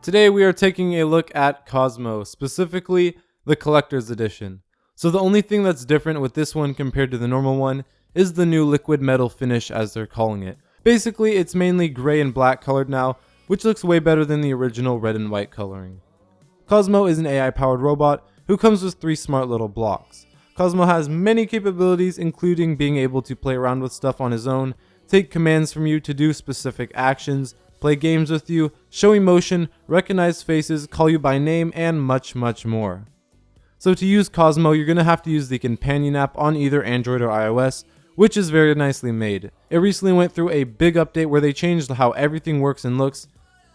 Today we are taking a look at Cosmo, specifically the Collector's Edition. So the only thing that's different with this one compared to the normal one is the new liquid metal finish, as they're calling it. Basically, it's mainly gray and black colored now, which looks way better than the original red and white coloring. Cosmo is an AI-powered robot who comes with 3 smart little blocks. Cosmo has many capabilities, including being able to play around with stuff on his own, take commands from you to do specific actions, play games with you, show emotion, recognize faces, call you by name, and much more. So to use Cosmo, you're going to have to use the companion app on either Android or iOS, which is very nicely made. It recently went through a big update where they changed how everything works and looks.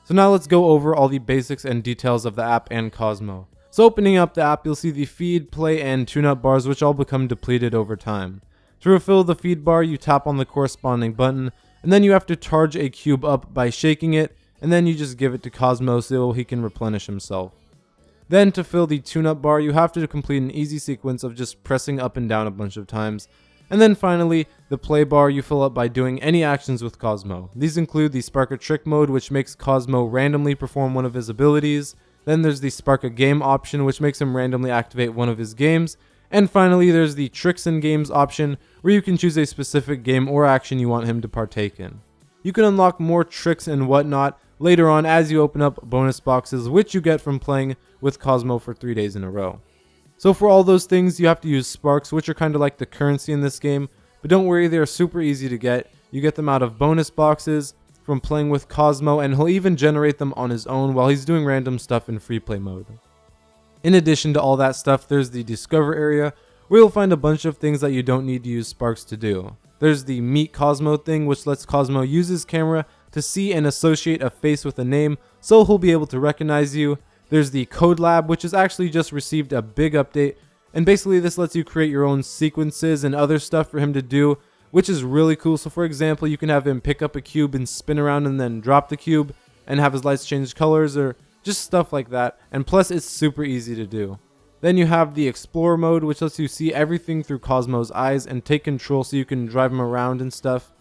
So now let's go over all the basics and details of the app and Cosmo. So opening up the app, you'll see the feed, play, and tune-up bars, which all become depleted over time. To refill the feed bar, you tap on the corresponding button, and then you have to charge a cube up by shaking it, and then you just give it to Cosmo so he can replenish himself. Then to fill the tune-up bar, you have to complete an easy sequence of just pressing up and down a bunch of times. And then finally, the play bar you fill up by doing any actions with Cosmo. These include the Spark a Trick mode, which makes Cosmo randomly perform one of his abilities. Then there's the Spark a Game option, which makes him randomly activate one of his games. And finally, there's the Tricks and Games option, where you can choose a specific game or action you want him to partake in. You can unlock more tricks and whatnot later on as you open up bonus boxes, which you get from playing with Cosmo for 3 days in a row. So for all those things, you have to use Sparks, which are kind of like the currency in this game, but don't worry, they are super easy to get. You get them out of bonus boxes, from playing with Cosmo, and he'll even generate them on his own while he's doing random stuff in free play mode. In addition to all that stuff, there's the Discover area, where you'll find a bunch of things that you don't need to use Sparks to do. There's the Meet Cosmo thing, which lets Cosmo use his camera to see and associate a face with a name, so he'll be able to recognize you. There's the Codelab, which has actually just received a big update, and basically this lets you create your own sequences and other stuff for him to do, which is really cool. So for example, you can have him pick up a cube and spin around and then drop the cube and have his lights change colors, or just stuff like that, and plus it's super easy to do. Then you have the Explore mode, which lets you see everything through Cosmo's eyes and take control so you can drive him around and stuff.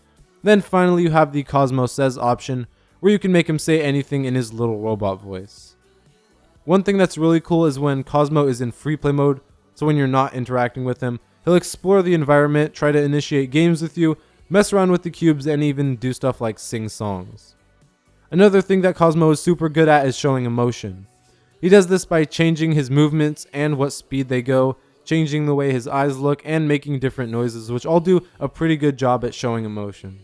Then finally you have the Cosmo Says option, where you can make him say anything in his little robot voice. One thing that's really cool is when Cosmo is in free play mode, so when you're not interacting with him, he'll explore the environment, try to initiate games with you, mess around with the cubes, and even do stuff like sing songs. Another thing that Cosmo is super good at is showing emotion. He does this by changing his movements and what speed they go, changing the way his eyes look, and making different noises, which all do a pretty good job at showing emotion.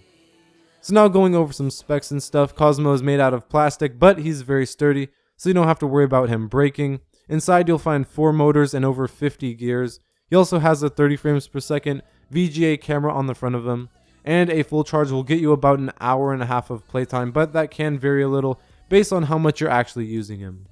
So now going over some specs and stuff, Cosmo is made out of plastic, but he's very sturdy, so you don't have to worry about him breaking. Inside you'll find 4 motors and over 50 gears. He also has a 30 frames per second VGA camera on the front of him, and a full charge will get you about an hour and a half of playtime, but that can vary a little based on how much you're actually using him.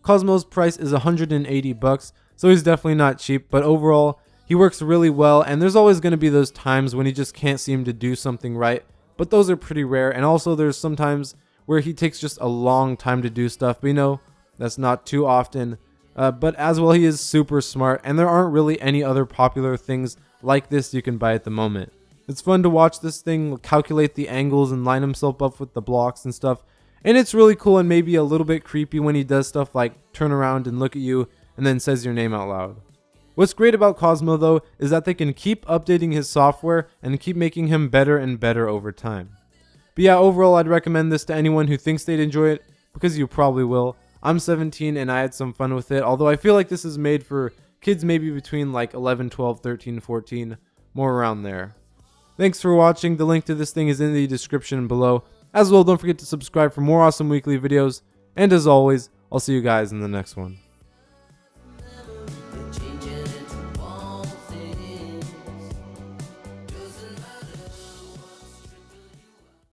Cosmo's price is $180, so he's definitely not cheap, but overall he works really well, and there's always going to be those times when he just can't seem to do something right, but those are pretty rare. And also there's sometimes where he takes just a long time to do stuff, but you know, that's not too often. But as well, he is super smart, and there aren't really any other popular things like this you can buy at the moment. It's fun to watch this thing calculate the angles and line himself up with the blocks and stuff, and it's really cool and maybe a little bit creepy when he does stuff like turn around and look at you and then says your name out loud. What's great about Cosmo though is that they can keep updating his software and keep making him better and better over time. But yeah, overall I'd recommend this to anyone who thinks they'd enjoy it, because you probably will. I'm 17 and I had some fun with it, although I feel like this is made for kids maybe between like 11, 12, 13, 14, more around there. Thanks for watching. The link to this thing is in the description below. As well, don't forget to subscribe for more awesome weekly videos, and as always, I'll see you guys in the next one.